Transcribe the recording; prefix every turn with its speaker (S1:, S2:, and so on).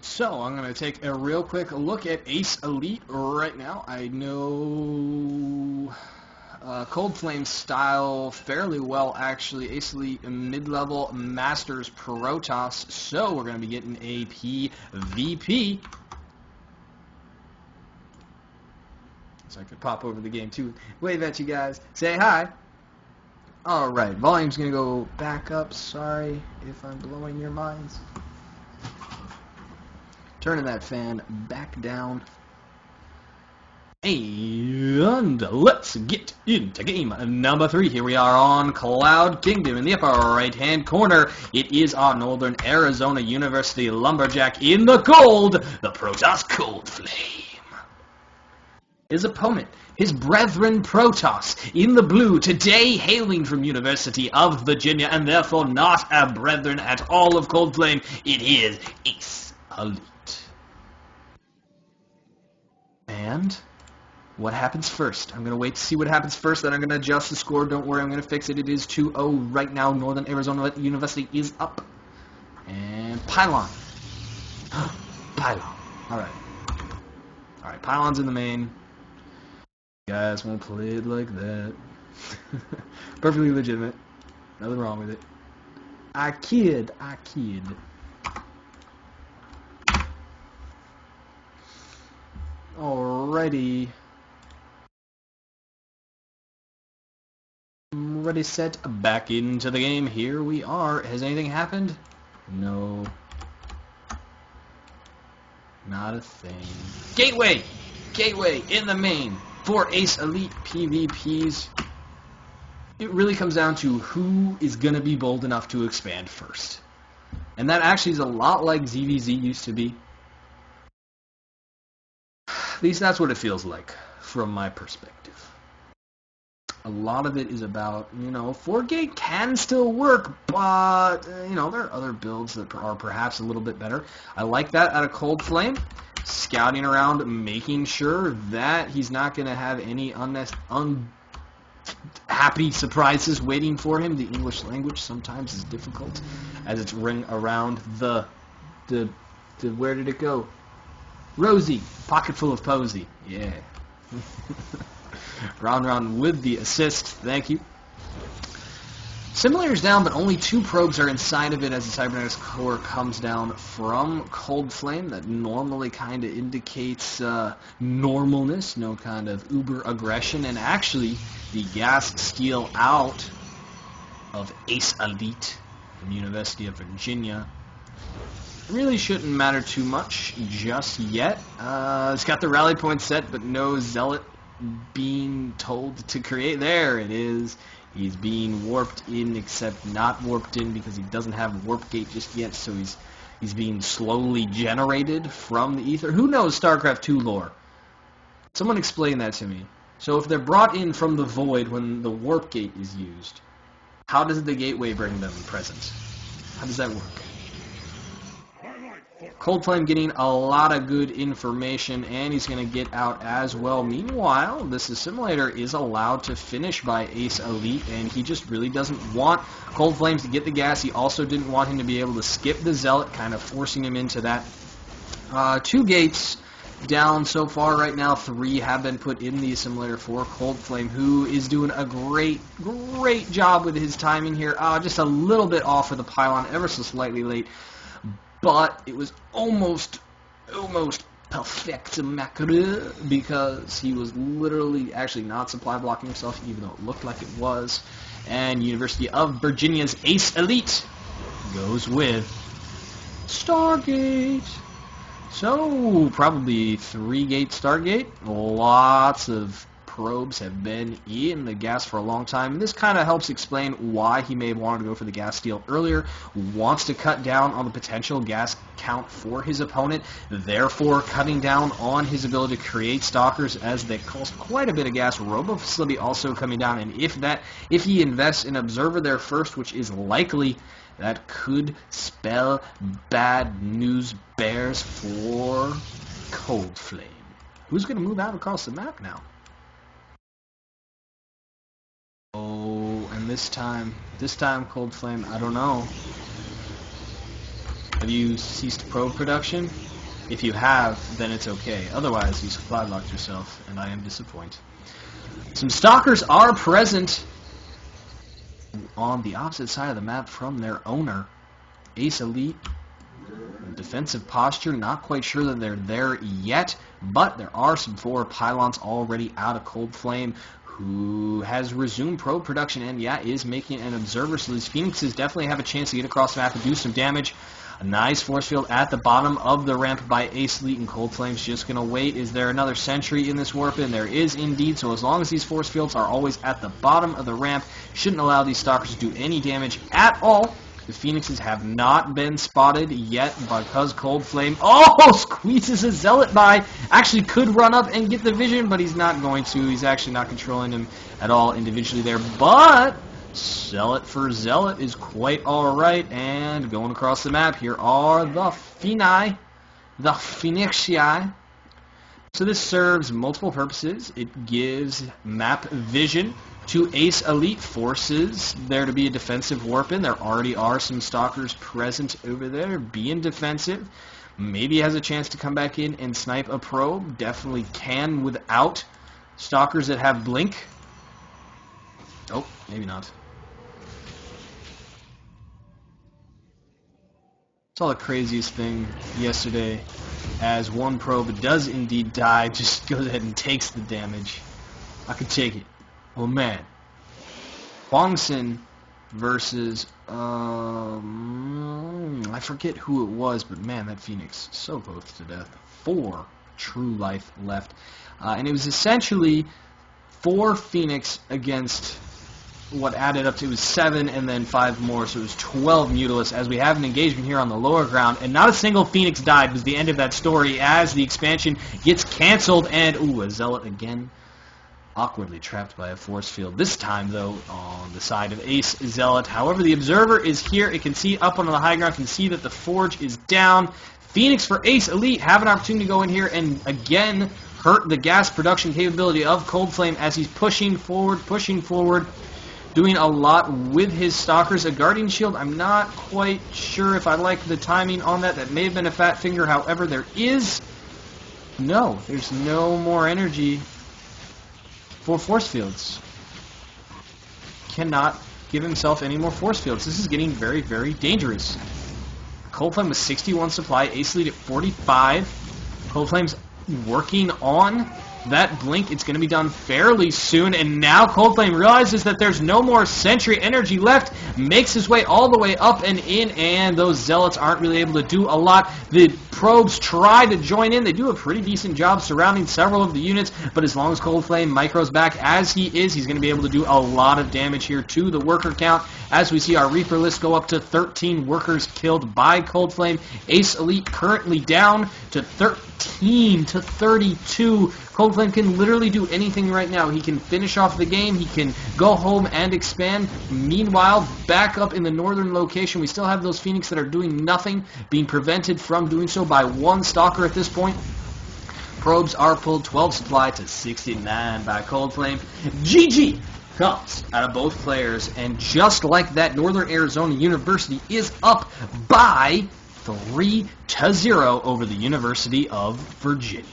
S1: So I'm going to take a real quick look at AceElite right now. I know Coldflame style fairly well, actually. AceElite mid-level Masters Protoss. So we're going to be getting a PvP. So I could pop over the game too. Wave at you guys. Say hi. Alright, volume's going to go back up. Sorry if I'm blowing your minds. Turning that fan back down. And let's get into game number 3. Here we are on Cloud Kingdom. In the upper right-hand corner, it is our Northern Arizona University Lumberjack. In the gold, the Protoss Coldflame. His opponent, his brethren Protoss, in the blue, today hailing from University of Virginia, and therefore not a brethren at all of Coldflame. It is AceElite. And what happens first? I'm going to wait to see what happens first, then I'm going to adjust the score. Don't worry, I'm going to fix it. It is 2-0 right now. Northern Arizona University is up. And Pylon. Pylon. Alright. Alright, Pylon's in the main. You guys won't play it like that. Perfectly legitimate. Nothing wrong with it. I kid. Alrighty. Ready, set, back into the game. Here we are. Has anything happened? No. Not a thing. Gateway! Gateway in the main for AceElite PvPs. It really comes down to who is going to be bold enough to expand first. And that actually is a lot like ZVZ used to be. At least that's what it feels like from my perspective. A lot of it is about, 4-gate can still work, but, there are other builds that are perhaps a little bit better. I like that out of Coldflame, scouting around, making sure that he's not going to have any unhappy surprises waiting for him. The English language sometimes is difficult as it's ring around the where did it go? Rosie, pocket full of posy. Yeah. Round with the assist. Thank you. Simulators down, but only 2 probes are inside of it as the cybernetics core comes down from Coldflame. That normally kind of indicates normalness, no kind of uber aggression. And actually, the gas steal out of AceElite from the University of Virginia really shouldn't matter too much just yet. It's got the rally point set, but no zealot being told to create. There it is. He's being warped in, except not warped in because he doesn't have warp gate just yet, so he's being slowly generated from the ether. Who knows StarCraft 2 lore? Someone explain that to me. So if they're brought in from the void when the warp gate is used, how does the gateway bring them present? How does that work? Coldflame getting a lot of good information, and he's going to get out as well. Meanwhile, this simulator is allowed to finish by AceElite, and he just really doesn't want Coldflame to get the gas. He also didn't want him to be able to skip the Zealot, kind of forcing him into that. 2 gates down so far right now. 3 have been put in the simulator for Coldflame, who is doing a great job with his timing here. Just a little bit off for the Pylon, ever so slightly late. But it was almost perfect because he was literally actually not supply blocking himself, even though it looked like it was. And University of Virginia's AceElite goes with Stargate. So probably 3-gate Stargate. Lots of probes have been in the gas for a long time. And this kind of helps explain why he may have wanted to go for the gas steal earlier. Wants to cut down on the potential gas count for his opponent, therefore cutting down on his ability to create stalkers as they cost quite a bit of gas. Robo facility also coming down, and if he invests in Observer there first, which is likely, that could spell bad news bears for Coldflame. Who's going to move out across the map now? Oh, and this time Coldflame, I don't know. Have you ceased probe production? If you have, then it's okay. Otherwise, you supply locked yourself, and I am disappointed. Some Stalkers are present on the opposite side of the map from their owner, AceElite. Defensive posture, not quite sure that they're there yet, but there are some 4 pylons already out of Coldflame, who has resumed probe production and, yeah, is making an observer. So these Phoenixes definitely have a chance to get across the map and do some damage. A nice force field at the bottom of the ramp by AceElite, and Coldflame's just going to wait. Is there another sentry in this warp? And there is indeed. So as long as these force fields are always at the bottom of the ramp, shouldn't allow these Stalkers to do any damage at all. The Phoenixes have not been spotted yet because Coldflame, squeezes a Zealot by. Actually could run up and get the vision, but he's not going to. He's actually not controlling him at all individually there. But Zealot for Zealot is quite alright. And going across the map, here are the Phoenixii. So this serves multiple purposes. It gives map vision to AceElite, forces there to be a defensive warp in. There already are some Stalkers present over there being defensive. Maybe has a chance to come back in and snipe a probe. Definitely can without Stalkers that have blink. Oh, maybe not. Saw the craziest thing yesterday as one probe does indeed die, just goes ahead and takes the damage. I could take it. Oh man. Huangson versus, I forget who it was, but man, that Phoenix, so close to death. 4 true life left. And it was essentially 4 Phoenix against what added up to, it was 7 and then 5 more, so it was 12 Mutalisk, as we have an engagement here on the lower ground, and not a single Phoenix died was the end of that story as the expansion gets cancelled, and, a Zealot again. Awkwardly trapped by a force field. This time, though, on the side of AceElite. However, the observer is here. It can see up on the high ground. Can see that the forge is down. Phoenix for AceElite have an opportunity to go in here and again hurt the gas production capability of Coldflame as he's pushing forward, doing a lot with his Stalkers. A Guardian Shield, I'm not quite sure if I like the timing on that. That may have been a fat finger. However, there's no more energy for force fields. Cannot give himself any more force fields. This is getting very, very dangerous. Coldflame with 61 supply, AceElite at 45. Coldflame's working on that blink. It's going to be done fairly soon, and now Coldflame realizes that there's no more sentry energy left, makes his way all the way up and in, and those Zealots aren't really able to do a lot. The probes try to join in. They do a pretty decent job surrounding several of the units, but as long as Coldflame micros back as he is, he's going to be able to do a lot of damage here to the worker count, as we see our Reaper list go up to 13 workers killed by Coldflame. AceElite currently down to 13 to 32. Coldflame can literally do anything right now. He can finish off the game. He can go home and expand. Meanwhile, back up in the northern location, we still have those Phoenix that are doing nothing, being prevented from doing so by 1 Stalker at this point. Probes are pulled 12 supply to 69 by Coldflame. GG comes out of both players, and just like that, Northern Arizona University is up by 3-0 over the University of Virginia.